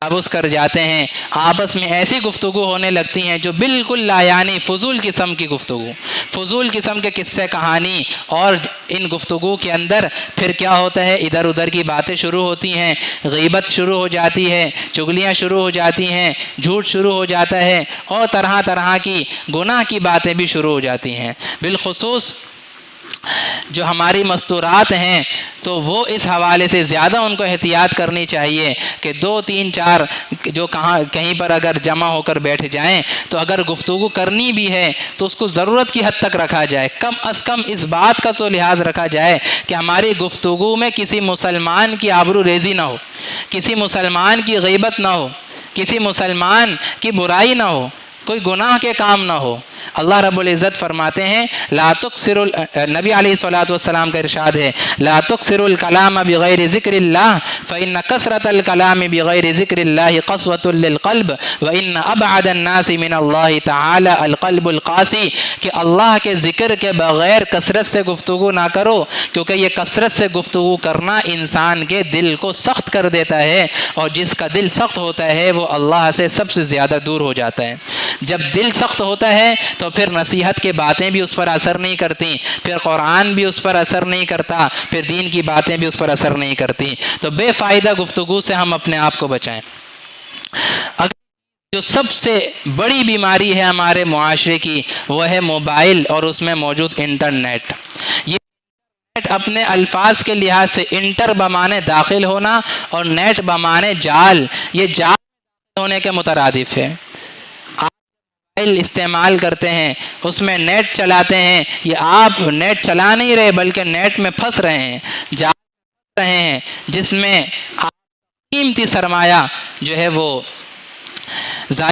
تجاوز کر جاتے ہیں۔ آپس میں ایسی گفتگو ہونے لگتی ہیں جو بالکل لا یعنی فضول قسم کی گفتگو، فضول قسم کے قصے کہانی، اور ان گفتگو کے اندر پھر کیا ہوتا ہے، ادھر ادھر کی باتیں شروع ہوتی ہیں، غیبت شروع ہو جاتی ہے، چغلیاں شروع ہو جاتی ہیں، جھوٹ شروع ہو جاتا ہے، اور طرح طرح کی گناہ کی باتیں بھی شروع ہو جاتی ہیں۔ بالخصوص جو ہماری مستورات ہیں تو وہ اس حوالے سے زیادہ ان کو احتیاط کرنی چاہیے کہ 2-3-4 جو کہیں پر اگر جمع ہو کر بیٹھ جائیں تو اگر گفتگو کرنی بھی ہے تو اس کو ضرورت کی حد تک رکھا جائے۔ کم از کم اس بات کا تو لحاظ رکھا جائے کہ ہماری گفتگو میں کسی مسلمان کی آبرو ریزی نہ ہو، کسی مسلمان کی غیبت نہ ہو، کسی مسلمان کی برائی نہ ہو، کوئی گناہ کے کام نہ ہو۔ اللہ رب العزت فرماتے ہیں نبی علیہ الصلوۃ والسلام کا ارشاد ہے، لا تکثروا الکلام بغیر ذکر اللہ فإن کثرة الکلام بغیر ذکر اللہ قسوة للقلب وإن ابعد الناس من اللہ تعالی القلب القاسی، کہ اللہ کے ذکر کے بغیر کثرت سے گفتگو نہ کرو، کیونکہ یہ کثرت سے گفتگو کرنا انسان کے دل کو سخت کر دیتا ہے، اور جس کا دل سخت ہوتا ہے وہ اللہ سے سب سے زیادہ دور ہو جاتا ہے۔ جب دل سخت ہوتا ہے تو پھر نصیحت کے باتیں بھی اس پر اثر نہیں کرتی، پھر قرآن بھی اس پر اثر نہیں کرتا، پھر دین کی باتیں بھی اس پر اثر نہیں کرتی۔ تو بے فائدہ گفتگو سے ہم اپنے آپ کو بچائیں۔ جو سب سے بڑی بیماری ہے ہمارے معاشرے کی وہ ہے موبائل اور اس میں موجود انٹرنیٹ۔ یہ نیٹ اپنے الفاظ کے لحاظ سے انٹر بمانے داخل ہونا اور نیٹ بمانے جال، یہ جال ہونے کے مترادف ہے۔ آپ موبائل استعمال کرتے ہیں، اس میں نیٹ چلاتے ہیں، یہ آپ نیٹ چلا نہیں رہے بلکہ نیٹ میں پھنس رہے ہیں، جال پھنس رہے ہیں، جس میں آپ قیمتی سرمایہ جو ہے وہ ضائع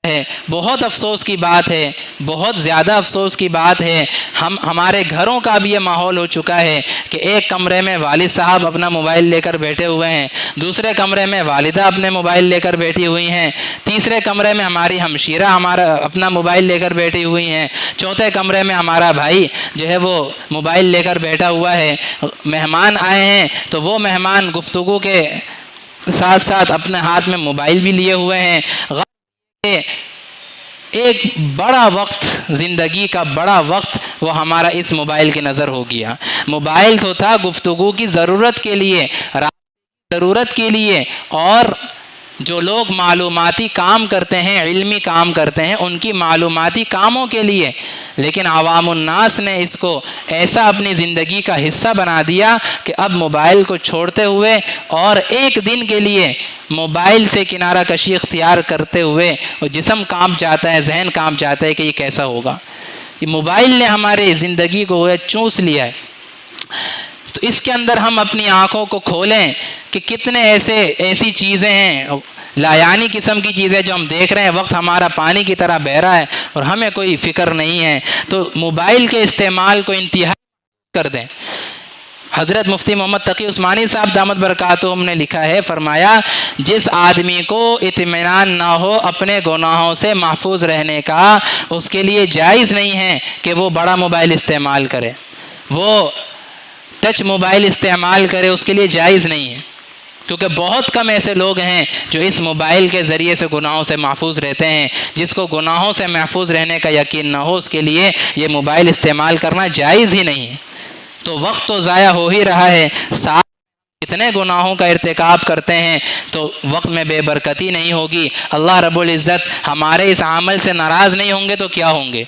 ہے۔ بہت افسوس کی بات ہے، بہت زیادہ افسوس کی بات ہے، ہمارے گھروں کا بھی یہ ماحول ہو چکا ہے کہ ایک کمرے میں والد صاحب اپنا موبائل لے کر بیٹھے ہوئے ہیں، دوسرے کمرے میں والدہ اپنے موبائل لے کر بیٹھی ہوئی ہیں، تیسرے کمرے میں ہماری ہمشیرہ اپنا موبائل لے کر بیٹھی ہوئی ہیں، چوتھے کمرے میں ہمارا بھائی جو ہے وہ موبائل لے کر بیٹھا ہوا ہے۔ مہمان آئے ہیں تو وہ مہمان گفتگو کے ساتھ ساتھ اپنے ہاتھ میں موبائل بھی لیے ہوئے ہیں۔ ایک بڑا وقت، زندگی کا بڑا وقت وہ ہمارا اس موبائل کی نظر ہو گیا۔ موبائل تو تھا گفتگو کی ضرورت کے لیے، ضرورت کے لیے، اور جو لوگ معلوماتی کام کرتے ہیں، علمی کام کرتے ہیں، ان کی معلوماتی کاموں کے لیے، لیکن عوام الناس نے اس کو ایسا اپنی زندگی کا حصہ بنا دیا کہ اب موبائل کو چھوڑتے ہوئے اور ایک دن کے لیے موبائل سے کنارہ کشی اختیار کرتے ہوئے وہ جسم کانپ جاتا ہے، ذہن کانپ جاتا ہے کہ یہ کیسا ہوگا۔ یہ موبائل نے ہماری زندگی کو چوس لیا ہے۔ تو اس کے اندر ہم اپنی آنکھوں کو کھولیں کہ کتنے ایسی چیزیں ہیں، لایانی قسم کی چیزیں جو ہم دیکھ رہے ہیں، وقت ہمارا پانی کی طرح بہہ رہا ہے اور ہمیں کوئی فکر نہیں ہے۔ تو موبائل کے استعمال کو انتہائی کر دیں۔ حضرت مفتی محمد تقی عثمانی صاحب دامت برکاتہم نے لکھا ہے، فرمایا جس آدمی کو اطمینان نہ ہو اپنے گناہوں سے محفوظ رہنے کا، اس کے لیے جائز نہیں ہے کہ وہ بڑا موبائل استعمال کرے، وہ ٹچ موبائل استعمال کرے، اس کے لیے جائز نہیں ہے، کیونکہ بہت کم ایسے لوگ ہیں جو اس موبائل کے ذریعے سے گناہوں سے محفوظ رہتے ہیں۔ جس کو گناہوں سے محفوظ رہنے کا یقین نہ ہو، اس کے لیے یہ موبائل استعمال کرنا جائز ہی نہیں ہے۔ تو وقت تو ضائع ہو ہی رہا ہے، ساتھ اتنے گناہوں کا ارتکاب کرتے ہیں تو وقت میں بے برکتی نہیں ہوگی۔ اللہ رب العزت ہمارے اس عمل سے ناراض نہیں ہوں گے تو کیا ہوں گے؟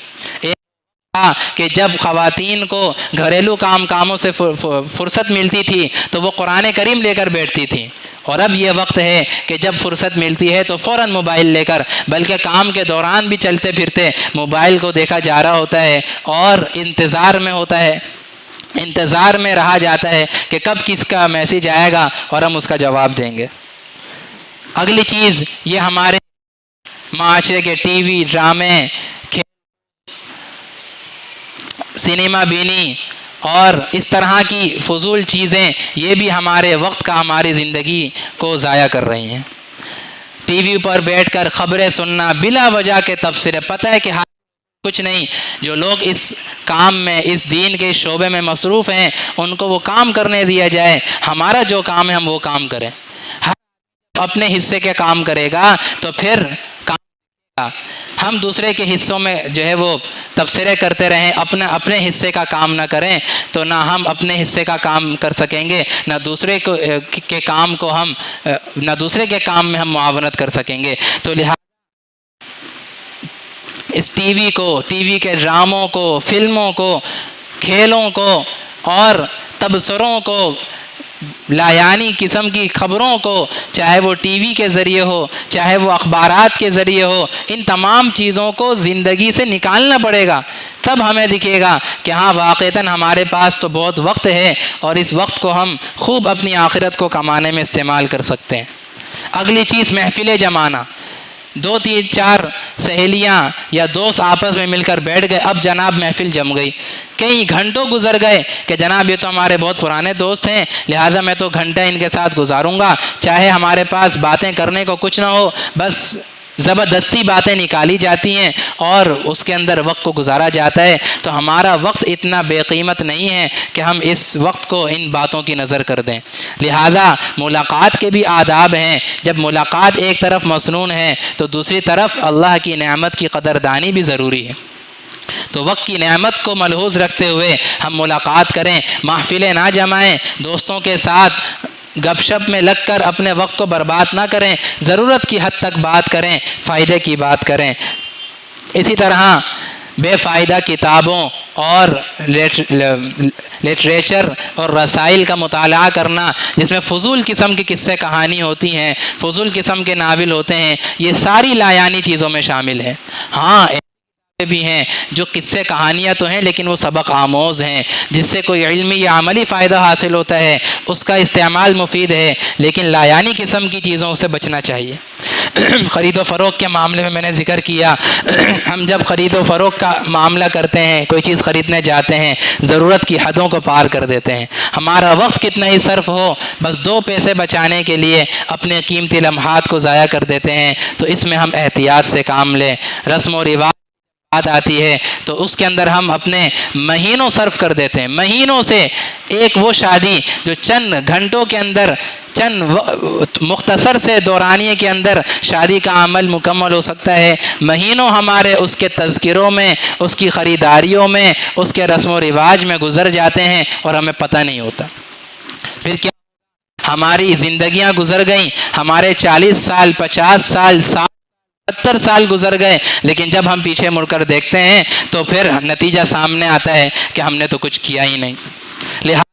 کہ جب خواتین کو گھریلو کاموں سے فرصت ملتی تھی تو وہ قرآن کریم لے کر بیٹھتی تھیں، اور اب یہ وقت ہے کہ جب فرصت ملتی ہے تو فوراً موبائل لے کر، بلکہ کام کے دوران بھی چلتے پھرتے موبائل کو دیکھا جا رہا ہوتا ہے اور انتظار میں رہا جاتا ہے کہ کب کس کا میسج آئے گا اور ہم اس کا جواب دیں گے۔ اگلی چیز یہ ہمارے معاشرے کے ٹی وی، ڈرامے، سنیما بینی اور اس طرح کی فضول چیزیں، یہ بھی ہمارے وقت کا، ہماری زندگی کو ضائع کر رہی ہیں۔ ٹی وی پر بیٹھ کر خبریں سننا، بلا وجہ کے تبصرے، پتہ ہے کہ کچھ نہیں، جو لوگ اس کام میں، اس دین کے شعبے میں مصروف ہیں، ان کو وہ کام کرنے دیا جائے، ہمارا جو کام ہے ہم وہ کام کریں۔ اپنے حصے کے کام کرے گا تو پھر کام کرے گا۔ ہم دوسرے کے حصوں میں جو ہے وہ تبصرے کرتے رہیں، اپنے حصے کا کام نہ کریں تو نہ ہم اپنے حصے کا کام کر سکیں گے، نہ دوسرے کے کام میں ہم معاونت کر سکیں گے۔ تو لہٰذا اس ٹی وی کے ڈراموں کو، فلموں کو، کھیلوں کو اور تبصروں کو، لایانی قسم کی خبروں کو، چاہے وہ ٹی وی کے ذریعے ہو، چاہے وہ اخبارات کے ذریعے ہو، ان تمام چیزوں کو زندگی سے نکالنا پڑے گا، تب ہمیں دکھے گا کہ ہاں واقعتاً ہمارے پاس تو بہت وقت ہے اور اس وقت کو ہم خوب اپنی آخرت کو کمانے میں استعمال کر سکتے ہیں۔ اگلی چیز محفلیں جمانا۔ 2 3 4 سہیلیاں یا دوست آپس میں مل کر بیٹھ گئے، اب جناب محفل جم گئی، کئی گھنٹوں گزر گئے کہ جناب یہ تو ہمارے بہت پرانے دوست ہیں، لہٰذا میں تو گھنٹہ ان کے ساتھ گزاروں گا، چاہے ہمارے پاس باتیں کرنے کو کچھ نہ ہو، بس زبردستی باتیں نکالی جاتی ہیں اور اس کے اندر وقت کو گزارا جاتا ہے۔ تو ہمارا وقت اتنا بے قیمت نہیں ہے کہ ہم اس وقت کو ان باتوں کی نظر کر دیں۔ لہذا ملاقات کے بھی آداب ہیں، جب ملاقات ایک طرف مسنون ہے تو دوسری طرف اللہ کی نعمت کی قدردانی بھی ضروری ہے۔ تو وقت کی نعمت کو ملحوظ رکھتے ہوئے ہم ملاقات کریں، محفلیں نہ جمائیں، دوستوں کے ساتھ گپ شپ میں لگ کر اپنے وقت کو برباد نہ کریں، ضرورت کی حد تک بات کریں، فائدے کی بات کریں۔ اسی طرح بے فائدہ کتابوں اور لٹریچر اور رسائل کا مطالعہ کرنا، جس میں فضول قسم کی قصے کہانی ہوتی ہیں، فضول قسم کے ناول ہوتے ہیں، یہ ساری لایانی چیزوں میں شامل ہے۔ ہاں بھی ہیں جو قصے کہانیاں تو ہیں لیکن وہ سبق آموز ہیں، جس سے کوئی علمی یا عملی فائدہ حاصل ہوتا ہے، اس کا استعمال مفید ہے، لیکن لایانی قسم کی چیزوں سے بچنا چاہیے۔ خرید و فروخت کے معاملے میں نے ذکر کیا، ہم جب خرید و فروخت کا معاملہ کرتے ہیں، کوئی چیز خریدنے جاتے ہیں، ضرورت کی حدوں کو پار کر دیتے ہیں، ہمارا وقت کتنا ہی صرف ہو، بس 2 پیسے بچانے کے لیے اپنے قیمتی لمحات کو ضائع کر دیتے ہیں۔ تو اس میں ہم احتیاط سے کام لیں۔ رسم و رواج بات آتی ہے تو اس کے اندر ہم اپنے مہینوں صرف کر دیتے ہیں، مہینوں سے ایک وہ شادی جو چند گھنٹوں کے اندر، چند مختصر سے دورانیے کے اندر شادی کا عمل مکمل ہو سکتا ہے، مہینوں ہمارے اس کے تذکروں میں، اس کی خریداریوں میں، اس کے رسم و رواج میں گزر جاتے ہیں اور ہمیں پتہ نہیں ہوتا۔ پھر کیا ہماری زندگیاں گزر گئیں، ہمارے 40 سال، 50 سال، 70 سال گزر گئے، لیکن جب ہم پیچھے مڑ کر دیکھتے ہیں تو پھر نتیجہ سامنے آتا ہے کہ ہم نے تو کچھ کیا ہی نہیں۔ لہٰذا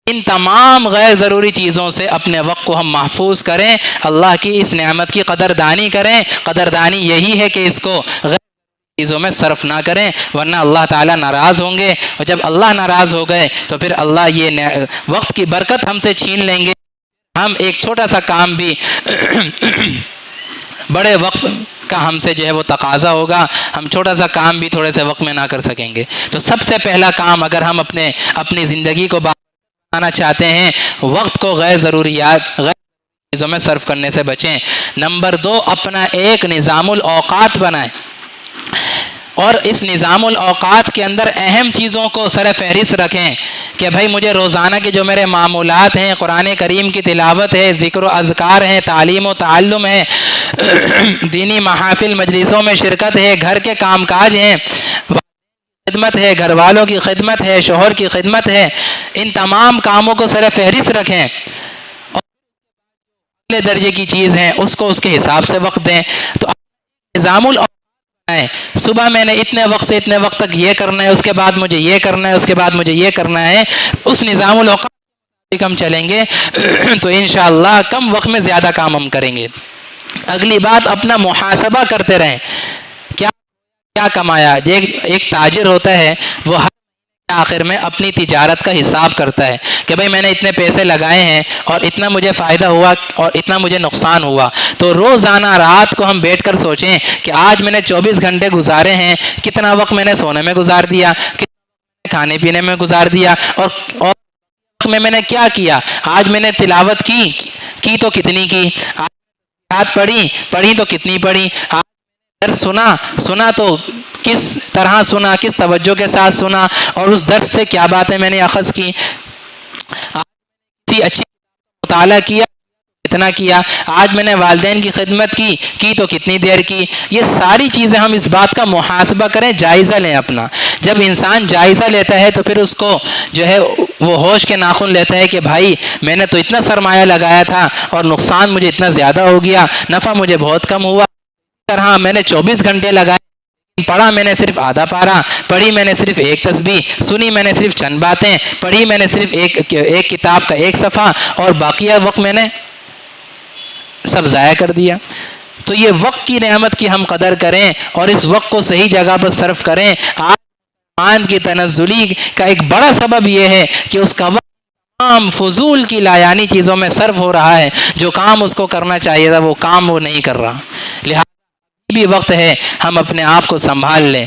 ان تمام غیر ضروری چیزوں سے اپنے وقت کو ہم محفوظ کریں، اللہ کی اس نعمت کی قدردانی کریں۔ قدردانی یہی ہے کہ اس کو غیر چیزوں میں صرف نہ کریں، ورنہ اللہ تعالیٰ ناراض ہوں گے، اور جب اللہ ناراض ہو گئے تو پھر اللہ یہ وقت کی برکت ہم سے چھین لیں گے۔ ہم ایک چھوٹا سا کام بھی بڑے وقت کا ہم سے جو ہے وہ تقاضا ہوگا، ہم چھوٹا سا کام بھی تھوڑے سے وقت میں نہ کر سکیں گے۔ تو سب سے پہلا کام اگر ہم اپنی زندگی کو بنانا چاہتے ہیں، وقت کو غیر ضروریات، غیر چیزوں میں صرف کرنے سے بچیں۔ نمبر 2، اپنا ایک نظام الاوقات بنائیں، اور اس نظام الاوقات کے اندر اہم چیزوں کو سر فہرست رکھیں کہ بھائی مجھے روزانہ کے جو میرے معمولات ہیں، قرآن کریم کی تلاوت ہے، ذکر و اذکار ہیں، تعلیم و تعلم ہے، دینی محافل مجلسوں میں شرکت ہے، گھر کے کام کاج ہیں، خدمت ہے، گھر والوں کی خدمت ہے، شوہر کی خدمت ہے، ان تمام کاموں کو سر فہرست رکھیں، اور اگلے درجے کی چیز ہیں اس کو اس کے حساب سے وقت دیں۔ تو نظام الاوقات ہے، صبح میں نے اتنے وقت سے اتنے وقت تک یہ کرنا ہے، اس کے بعد مجھے یہ کرنا ہے، اس کے بعد مجھے یہ کرنا ہے، اس نظام الاوقات ہم چلیں گے تو انشاءاللہ کم وقت میں زیادہ کام ہم کریں گے۔ اگلی بات، اپنا محاسبہ کرتے رہیں، کیا کمایا۔ ایک تاجر ہوتا ہے، وہ ہر آخر میں اپنی تجارت کا حساب کرتا ہے کہ بھئی میں نے اتنے پیسے لگائے ہیں اور اتنا مجھے فائدہ ہوا اور اتنا مجھے نقصان ہوا۔ تو روزانہ رات کو ہم بیٹھ کر سوچیں کہ آج میں نے 24 گھنٹے گزارے ہیں، کتنا وقت میں نے سونے میں گزار دیا، کتنا کھانے پینے میں گزار دیا، اور وقت میں نے کیا کیا۔ آج میں نے تلاوت کی تو کتنی کی، آج پڑھی تو کتنی پڑھی، درس سنا تو کس طرح سنا، کس توجہ کے ساتھ سنا، اور اس درس سے کیا باتیں میں نے اخذ کی، کسی اچھی مطالعہ کیا کتنا کیا، آج میں نے والدین کی خدمت کی تو کتنی دیر کی۔ یہ ساری چیزیں ہم اس بات کا محاسبہ کریں، جائزہ لیں اپنا۔ جب انسان جائزہ لیتا ہے تو پھر اس کو جو ہے وہ ہوش کے ناخن لیتا ہے کہ بھائی میں نے تو اتنا سرمایہ لگایا تھا اور نقصان مجھے اتنا زیادہ ہو گیا، نفع مجھے بہت کم ہوا۔ اس طرح میں نے 24 گھنٹے لگائے، پڑھا میں نے صرف آدھا پارہ، پڑھی میں نے صرف ایک تسبیح، سنی میں نے صرف چند باتیں، پڑھی میں نے صرف ایک کتاب کا ایک صفحہ، اور باقی وقت میں نے سب ضائع کر دیا۔ تو یہ وقت کی نعمت کی ہم قدر کریں اور اس وقت کو صحیح جگہ پر صرف کریں۔ آج کی تنزلی کا ایک بڑا سبب یہ ہے کہ اس کا وقت تمام فضول کی لایانی چیزوں میں صرف ہو رہا ہے، جو کام اس کو کرنا چاہیے تھا وہ کام وہ نہیں کر رہا۔ لہٰذا بھی وقت ہے ہم اپنے آپ کو سنبھال لیں،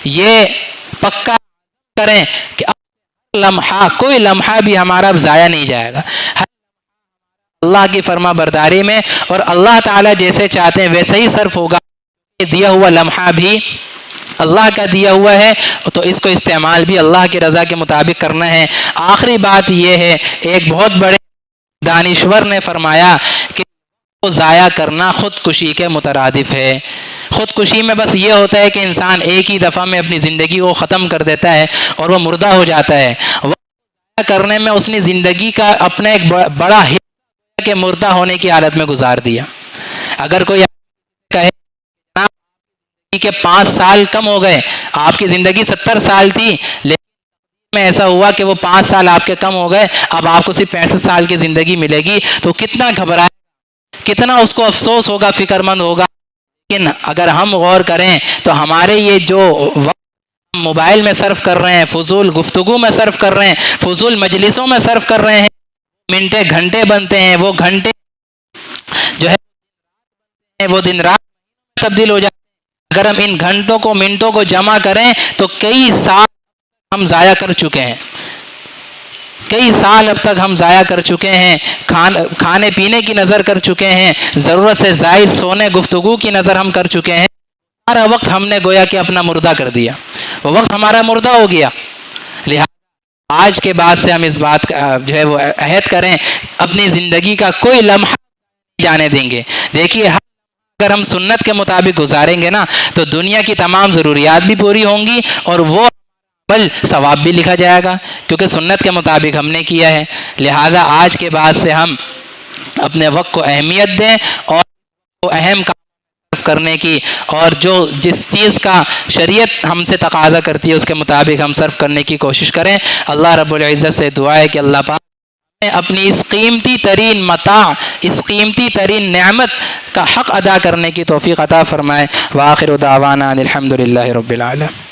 یہ پکا کریں کہ کوئی لمحہ بھی ہمارا اب ضائع نہیں جائے گا، اللہ کی فرما برداری میں، اور اللہ تعالیٰ جیسے چاہتے ہیں ویسے ہی صرف ہوگا۔ دیا ہوا لمحہ بھی اللہ کا دیا ہوا ہے تو اس کو استعمال بھی اللہ کی رضا کے مطابق کرنا ہے۔ آخری بات یہ ہے، ایک بہت بڑے دانشور نے فرمایا کہ ضائع کرنا خودکشی کے مترادف ہے۔ خودکشی میں بس یہ ہوتا ہے کہ انسان ایک ہی دفعہ میں اپنی زندگی کو ختم کر دیتا ہے اور وہ مردہ ہو جاتا ہے۔ کرنے میں اس نے زندگی کا اپنا ایک بڑا حصہ کے مردہ ہونے کی حالت میں گزار دیا۔ اگر کوئی کہے کہ 5 سال کم ہو گئے، آپ کی زندگی 70 سال تھی لیکن میں ایسا ہوا کہ وہ 5 سال آپ کے کم ہو گئے، اب آپ کو صرف 65 سال کی زندگی ملے گی، تو کتنا گھبرائے، کتنا اس کو افسوس ہوگا، فکر مند ہوگا۔ لیکن اگر ہم غور کریں تو ہمارے یہ جو وقت موبائل میں صرف کر رہے ہیں، فضول گفتگو میں صرف کر رہے ہیں، فضول مجلسوں میں صرف کر رہے ہیں، منٹے گھنٹے بنتے ہیں، وہ گھنٹے جو ہے وہ دن رات تبدیل ہو جاتے ہیں۔ اگر ہم ان گھنٹوں کو منٹوں کو جمع کریں تو کئی سال ہم ضائع کر چکے ہیں، کئی سال اب تک ہم ضائع کر چکے ہیں، کھانے پینے کی نظر کر چکے ہیں، ضرورت سے زائد سونے گفتگو کی نظر ہم کر چکے ہیں۔ سارا وقت ہم نے گویا کہ اپنا مردہ کر دیا، وہ وقت ہمارا مردہ ہو گیا۔ لہٰذا آج کے بعد سے ہم اس بات کا جو ہے وہ عہد کریں، اپنی زندگی کا کوئی لمحہ نہیں جانے دیں گے۔ دیکھیے اگر ہم سنت کے مطابق گزاریں گے نا تو دنیا کی تمام ضروریات بھی پوری ہوں گی اور وہ بل ثواب بھی لکھا جائے گا، کیونکہ سنت کے مطابق ہم نے کیا ہے۔ لہذا آج کے بعد سے ہم اپنے وقت کو اہمیت دیں اور اہم کام کرنے کی، اور جو جس چیز کا شریعت ہم سے تقاضا کرتی ہے اس کے مطابق ہم صرف کرنے کی کوشش کریں۔ اللہ رب العزت سے دعا ہے کہ اللہ پاک اپنی اس قیمتی ترین متاع، اس قیمتی ترین نعمت کا حق ادا کرنے کی توفیق عطا فرمائے۔ وآخر دعوانا الحمد للہ رب العالمین۔